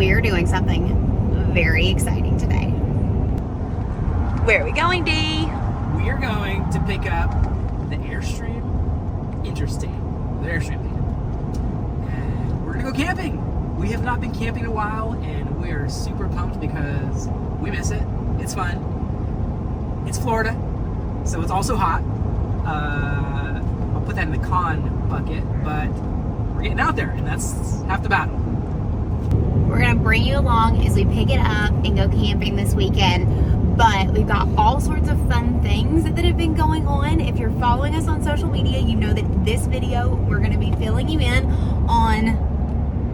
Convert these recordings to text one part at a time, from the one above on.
we're doing something very exciting today. Where are we going, Dee? We are going to pick up the Airstream Interstate, the Airstream van, and we're gonna go camping. We have not been camping in a while, and we are super pumped because we miss it. It's fun. It's Florida, so it's also hot. I'll put that in the con bucket, but we're getting out there, and that's half the battle. We're gonna bring you along as we pick it up and go camping this weekend, but we've got all sorts of fun things that have been going on. If you're following us on social media, you know that this video, we're gonna be filling you in on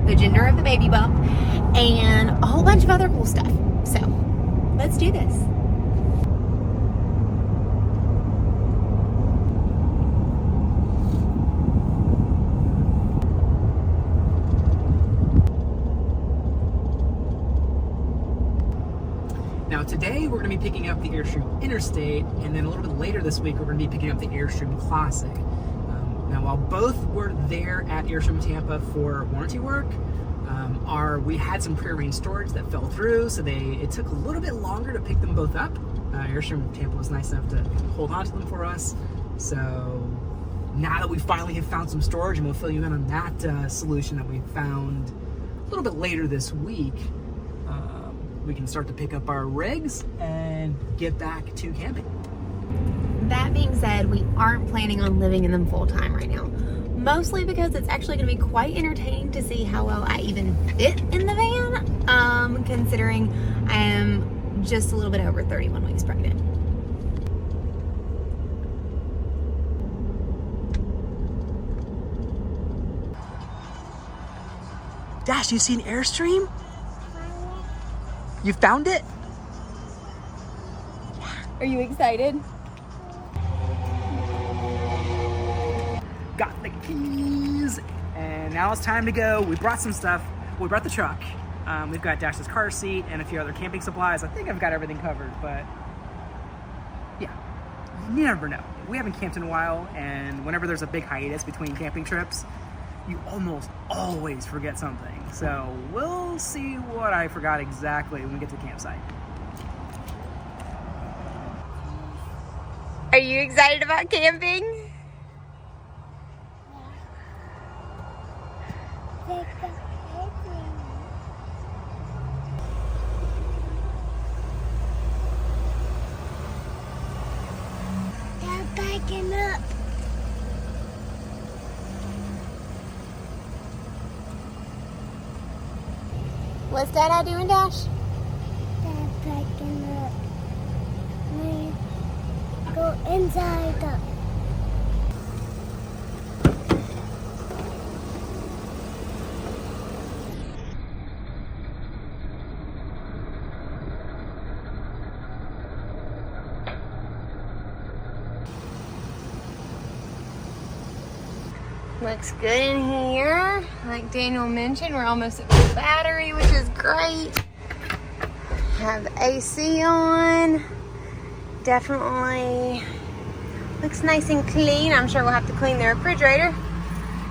the gender of the baby bump and a whole bunch of other cool stuff. So, let's do this. Now today we're going to be picking up the Airstream Interstate, and then a little bit later this week we're going to be picking up the Airstream Classic. Now while both were there at Airstream Tampa for warranty work, we had some pre-arranged storage that fell through, so it took a little bit longer to pick them both up. Airstream Tampa was nice enough to hold on to them for us. So now that we finally have found some storage, and we'll fill you in on that solution that we found a little bit later this week, we can start to pick up our rigs and get back to camping. That being said, we aren't planning on living in them full time right now. Mostly because it's actually going to be quite entertaining to see how well I even fit in the van, considering I am just a little bit over 31 weeks pregnant. Dash, you seen Airstream? You found it? Are you excited? Got the keys, and now it's time to go. We brought some stuff. We brought the truck. We've got Dash's car seat and a few other camping supplies. I think I've got everything covered, but yeah, you never know. We haven't camped in a while, and whenever there's a big hiatus between camping trips, you almost always forget something. So we'll see what I forgot exactly when we get to the campsite. Are you excited about camping? Backing up. What's Dada doing, Dash? Dad backing up. We go inside the. Looks good in here. Like Daniel mentioned, we're almost at full battery, which is great. Have the AC on. Definitely looks nice and clean. I'm sure we'll have to clean the refrigerator.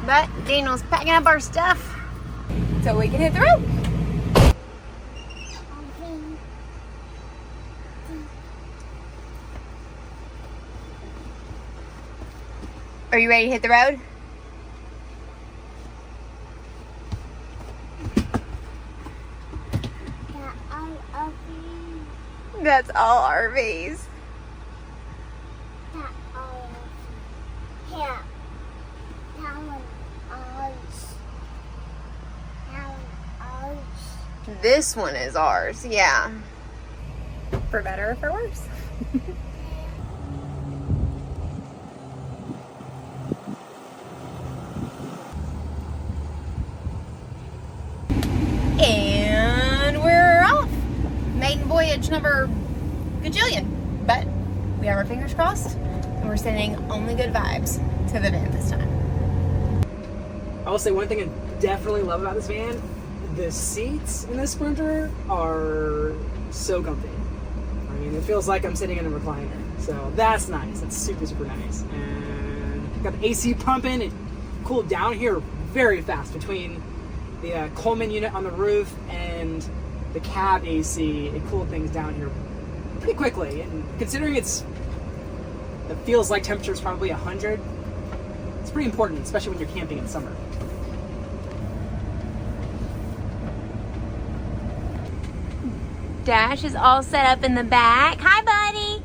But Daniel's packing up our stuff so we can hit the road. Are you ready to hit the road? That's all RVs. Yeah. That one ours. That one ours. This one is ours, yeah. For better or for worse. And we're off. Maiden voyage number gajillion. But we have our fingers crossed, and we're sending only good vibes to the van this time. I will say one thing I definitely love about this van, the seats in this Sprinter are so comfy. I mean, it feels like I'm sitting in a recliner. So that's nice. That's super, super nice. And got the AC pumping. It cooled down here very fast between the Coleman unit on the roof and and the cab AC, it cooled things down here pretty quickly. And considering it feels like temperature is probably 100, it's pretty important, especially when you're camping in summer. Dash is all set up in the back. Hi, buddy.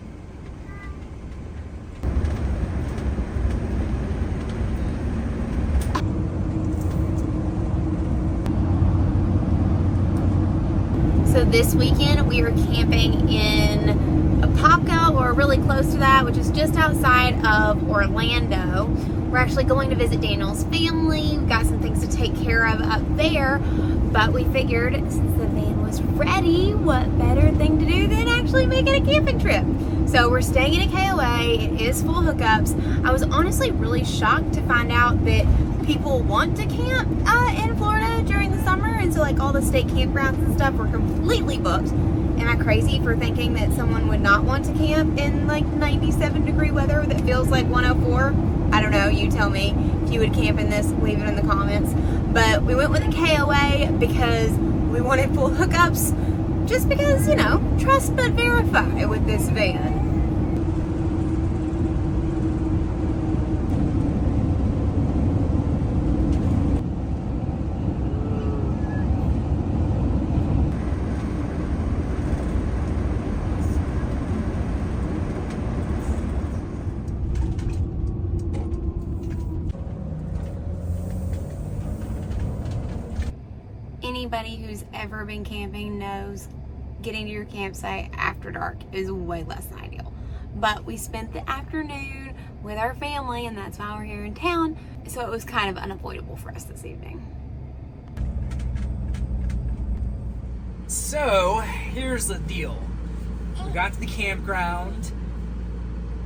So this weekend we are camping in Apopka, or really close to that, which is just outside of Orlando. We're actually going to visit Daniel's family. We've got some things to take care of up there, but we figured since the van was ready, what better thing to do than actually make it a camping trip. So we're staying in a KOA. It is full hookups. I was honestly really shocked to find out that people want to camp in Florida during the summer, and so like all the state campgrounds and stuff were completely booked. Am I crazy for thinking that someone would not want to camp in like 97-degree weather that feels like 104? I don't know, you tell me if you would camp in this, leave it in the comments. But we went with a KOA because we wanted full hookups, just because, you know, trust but verify with this van. Anybody who's ever been camping knows getting to your campsite after dark is way less than ideal. But we spent the afternoon with our family, and that's why we're here in town. So it was kind of unavoidable for us this evening. So here's the deal. We got to the campground.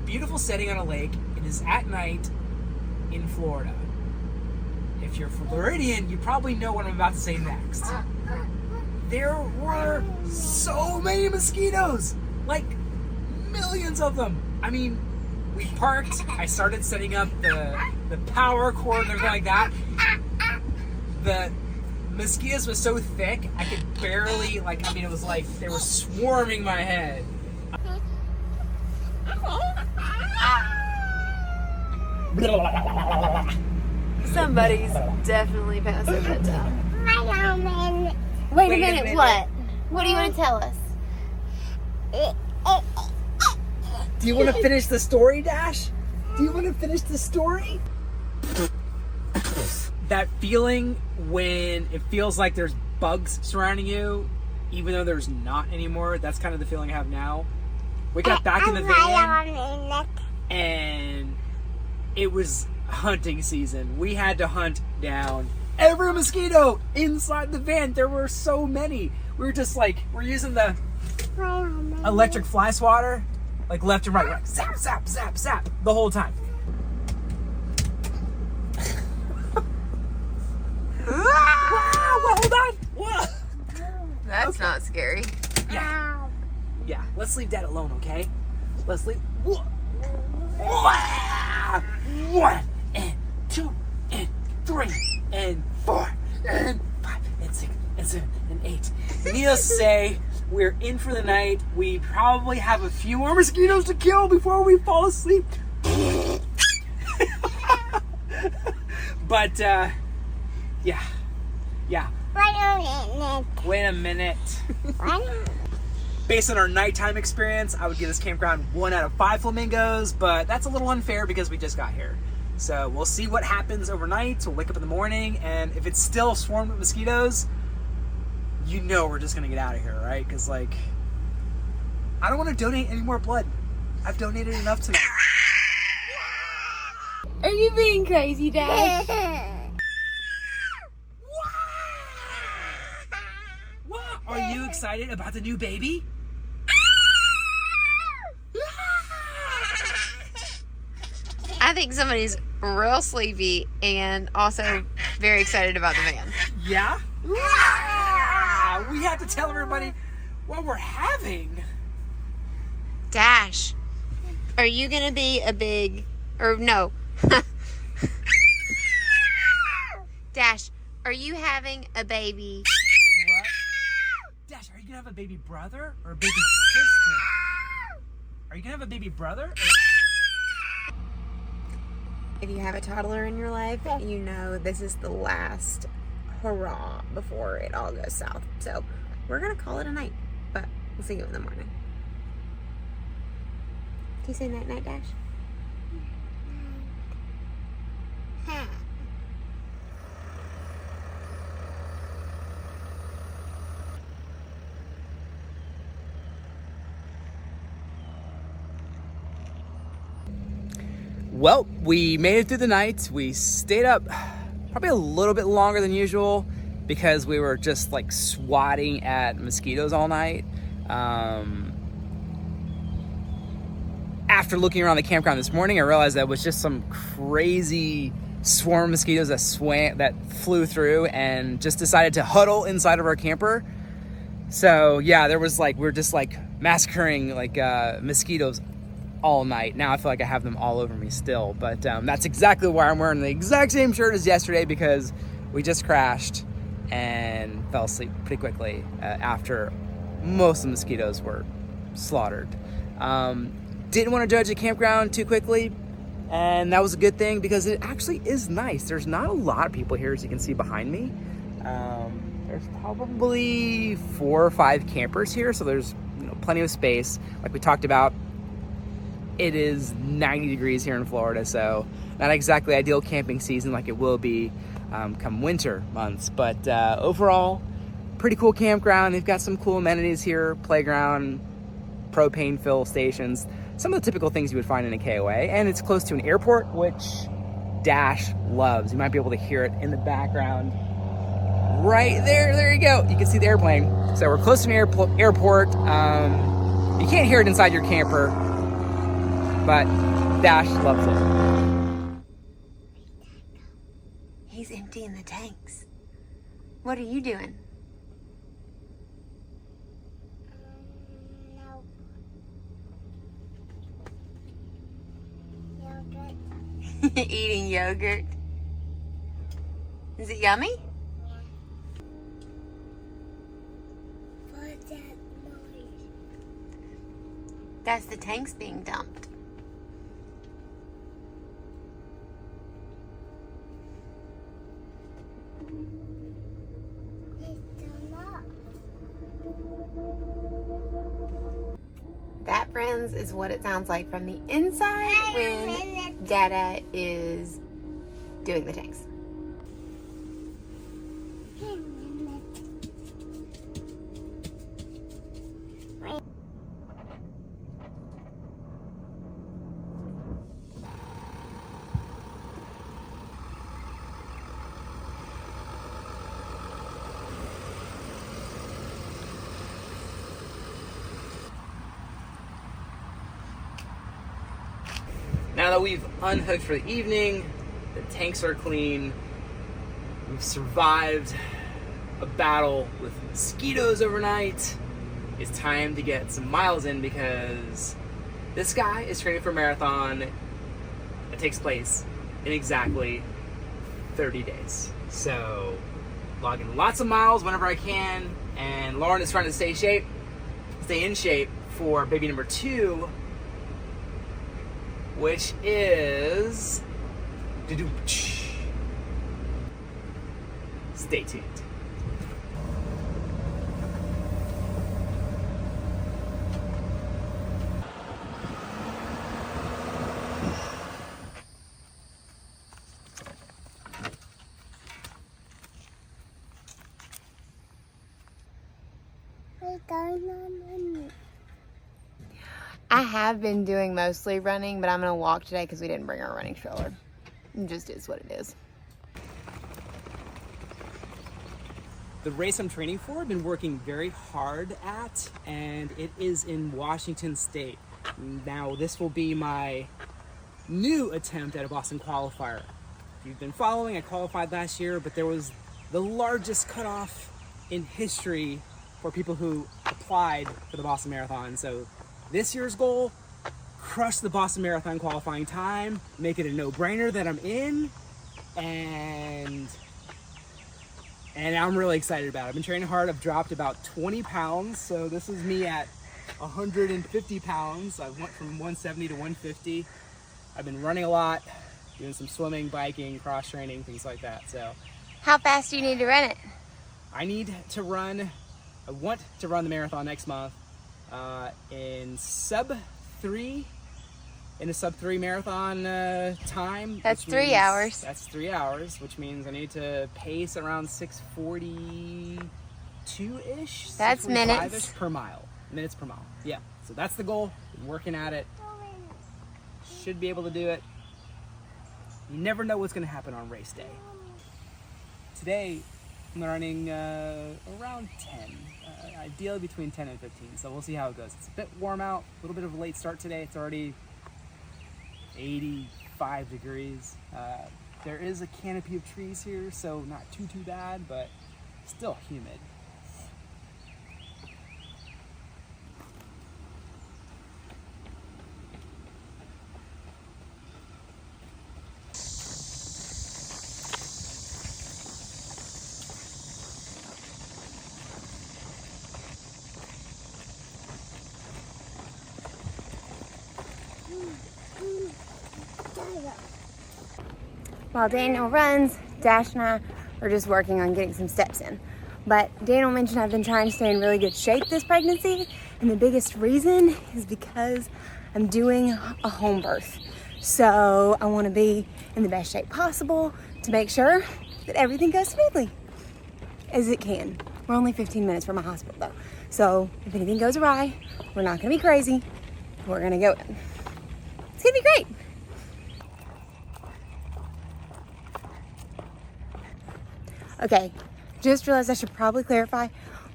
Beautiful setting on a lake. It is at night in Florida. If you're Floridian, you probably know what I'm about to say next. There were so many mosquitoes, like millions of them. I mean, we parked, I started setting up the power cord and everything like that. The mosquitoes were so thick, I could barely, it was like they were swarming my head. Somebody's definitely past their bedtime. Wait a minute, what? What do you want to tell us? Do you want to finish the story, Dash? Do you want to finish the story? That feeling when it feels like there's bugs surrounding you, even though there's not anymore, that's kind of the feeling I have now. We got back in the van, and it was hunting season. We had to hunt down every mosquito inside the van. There were so many. We were just like, we're using the electric fly swatter, like left and right, like zap, zap, zap, zap, the whole time. Hold on. Whoa. That's not scary. Yeah, let's leave that alone, okay? Let's leave. 1 and 2 and 3 and 4 and 5 and 6 and 7 and 8. Needless to say, we're in for the night. We probably have a few more mosquitoes to kill before we fall asleep. But, yeah. Wait a minute. Based on our nighttime experience, I would give this campground 1 out of 5 flamingos, but that's a little unfair because we just got here. So we'll see what happens overnight. We'll wake up in the morning, and if it's still swarmed with mosquitoes, you know we're just gonna get out of here, right? Because, like, I don't want to donate any more blood. I've donated enough to. Are you being crazy, Dad? Are you excited about the new baby? I think somebody's real sleepy and also very excited about the van. Yeah? We have to tell everybody what we're having. Dash, are you gonna be a big, or no? Dash, are you having a baby? What? gonna have a baby brother or a baby sister? Are you gonna have a baby brother? If you have a toddler in your life, you know this is the last hurrah before it all goes south. So we're gonna call it a night, but we'll see you in the morning. Can you say night night, Dash? Well, we made it through the night. We stayed up probably a little bit longer than usual because we were just like swatting at mosquitoes all night. After looking around the campground this morning, I realized that it was just some crazy swarm of mosquitoes that flew through, and just decided to huddle inside of our camper. So yeah, there was like, we're just like massacring like mosquitoes all night. Now I feel like I have them all over me still, but that's exactly why I'm wearing the exact same shirt as yesterday, because we just crashed and fell asleep pretty quickly after most of the mosquitoes were slaughtered. Didn't want to judge the campground too quickly, and that was a good thing because it actually is nice. There's not a lot of people here, as you can see behind me. There's probably 4 or 5 campers here, so there's plenty of space. Like we talked about, it is 90 degrees here in Florida, so not exactly ideal camping season like it will be come winter months. But overall, pretty cool campground. They've got some cool amenities here: playground, propane fill stations, some of the typical things you would find in a KOA. And it's close to an airport, which Dash loves. You might be able to hear it in the background. Right there, there you go. You can see the airplane. So we're close to an airport. You can't hear it inside your camper, but Dash loves it. He's emptying the tanks. What are you doing? No. Yogurt. Eating yogurt. Is it yummy? What's that noise? That's the tanks being dumped. That, friends, is what it sounds like from the inside when Dada is doing the tanks. Now that we've unhooked for the evening, the tanks are clean, we've survived a battle with mosquitoes overnight, it's time to get some miles in because this guy is training for a marathon that takes place in exactly 30 days. So, logging lots of miles whenever I can, and Lauren is trying to stay in shape for baby number 2, which is... Stay tuned. I have been doing mostly running, but I'm going to walk today because we didn't bring our running stroller. It just is what it is. The race I'm training for, I've been working very hard at, and it is in Washington State. Now, this will be my new attempt at a Boston qualifier. If you've been following, I qualified last year, but there was the largest cutoff in history for people who applied for the Boston Marathon. So this year's goal, crush the Boston Marathon qualifying time, make it a no-brainer that I'm in, and and I'm really excited about it. I've been training hard. I've dropped about 20 pounds, so this is me at 150 pounds. I went from 170 to 150. I've been running a lot, doing some swimming, biking, cross training, things like that. So, How fast do you need to run it? I want to run the marathon next month in sub 3 marathon time. That's 3 hours. That's 3 hours, which means I need to pace around 6:42-ish. That's minutes per mile. Minutes per mile. Yeah. So that's the goal. Been working at it. Should be able to do it. You never know what's going to happen on race day. Today, I'm running around 10. Ideally between 10 and 15. So we'll see how it goes. It's a bit warm out. A little bit of a late start today. It's already 85 degrees. There is a canopy of trees here, so not too bad, but still humid. While Daniel runs, Dash and I are just working on getting some steps in. But Daniel mentioned I've been trying to stay in really good shape this pregnancy, and the biggest reason is because I'm doing a home birth. So I want to be in the best shape possible to make sure that everything goes smoothly as it can. We're only 15 minutes from a hospital though. So if anything goes awry, we're not going to be crazy. We're going to go in. It's going to be great. Okay, just realized I should probably clarify,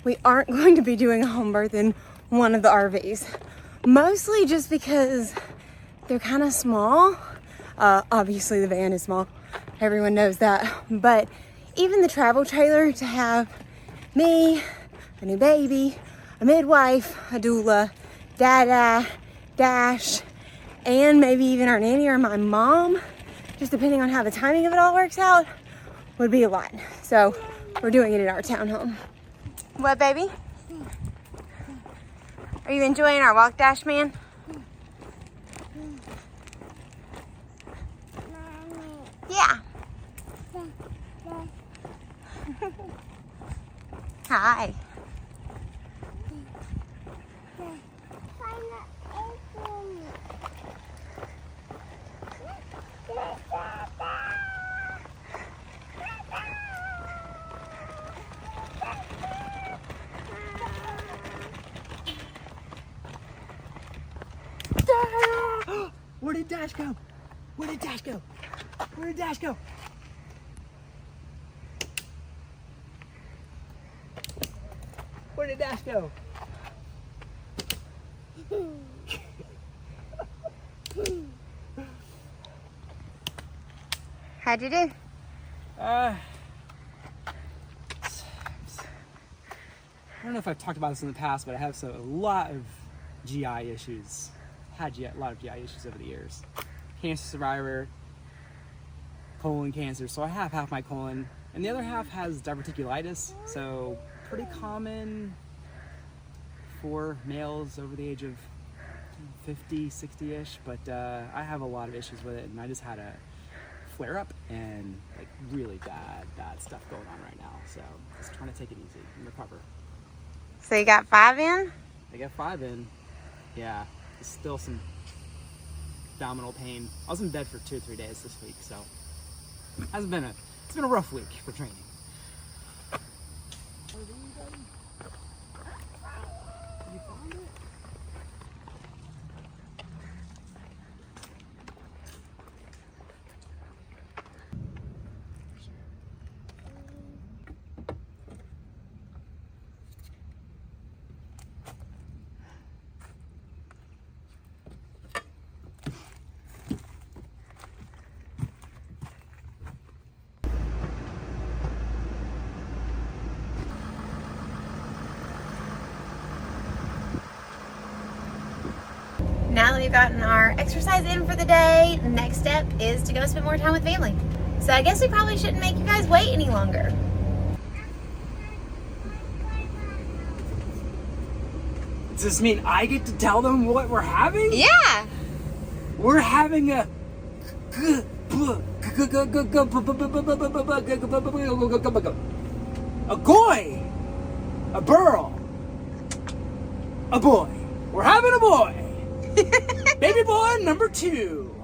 we aren't going to be doing a home birth in one of the RVs. Mostly just because they're kind of small. Obviously the van is small, everyone knows that. But even the travel trailer to have me, a new baby, a midwife, a doula, Dada, Dash, and maybe even our nanny or my mom, just depending on how the timing of it all works out, would be a lot. So we're doing it at our townhome. What, baby? Are you enjoying our walk, Dash man? Yeah. Hi. Where did Dash go? Where did Dash go? Where did Dash go? Where did Dash go? How'd you do? I don't know if I've talked about this in the past, but I have a lot of GI issues. Had a lot of GI issues over the years. Cancer survivor, colon cancer. So I have half my colon, and the other half has diverticulitis. So pretty common for males over the age of 50, 60-ish. But I have a lot of issues with it, and I just had a flare up and like really bad stuff going on right now. So just trying to take it easy and recover. So you got 5 in? I got 5 in. Yeah. Still some abdominal pain. I was in bed for 2 or 3 days this week, so it's been a rough week for training. Now that we've gotten our exercise in for the day, the next step is to go spend more time with family. So I guess we probably shouldn't make you guys wait any longer. Does this mean I get to tell them what we're having? Yeah. We're having a goy, a burl, a boy. We're having a boy. Baby boy number 2.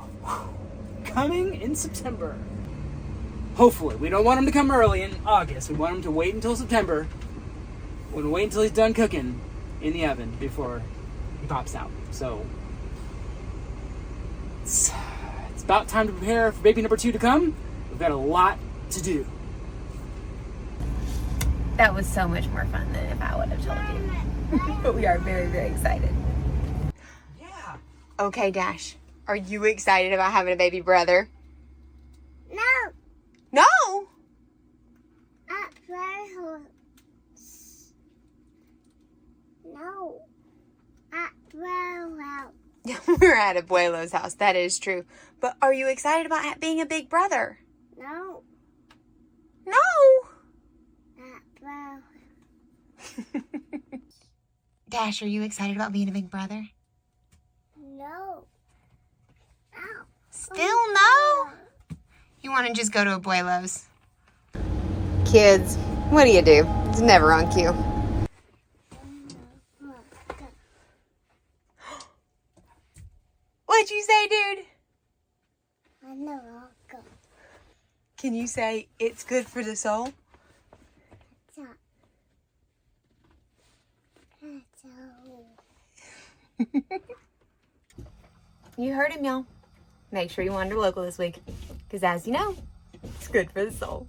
Coming in September. Hopefully. We don't want him to come early in August. We want him to wait until September. We're going to wait until he's done cooking in the oven before he pops out. So, it's about time to prepare for baby number 2 to come. We've got a lot to do. That was so much more fun than if I would have told you. But we are very, very excited. Yeah. Okay, Dash. Are you excited about having a baby brother? No. No! At warehouse. No. At warehouse. We're at Abuelo's house. That is true. But are you excited about being a big brother? No. No! At warehouse. Dash, are you excited about being a big brother? No. Ow. Still no? You want to just go to Abuelo's? Kids, what do you do? It's never on cue. What'd you say, dude? Wanderlocal. Can you say it's good for the soul? You heard him, y'all. Make sure you wander local this week. Because as you know, it's good for the soul.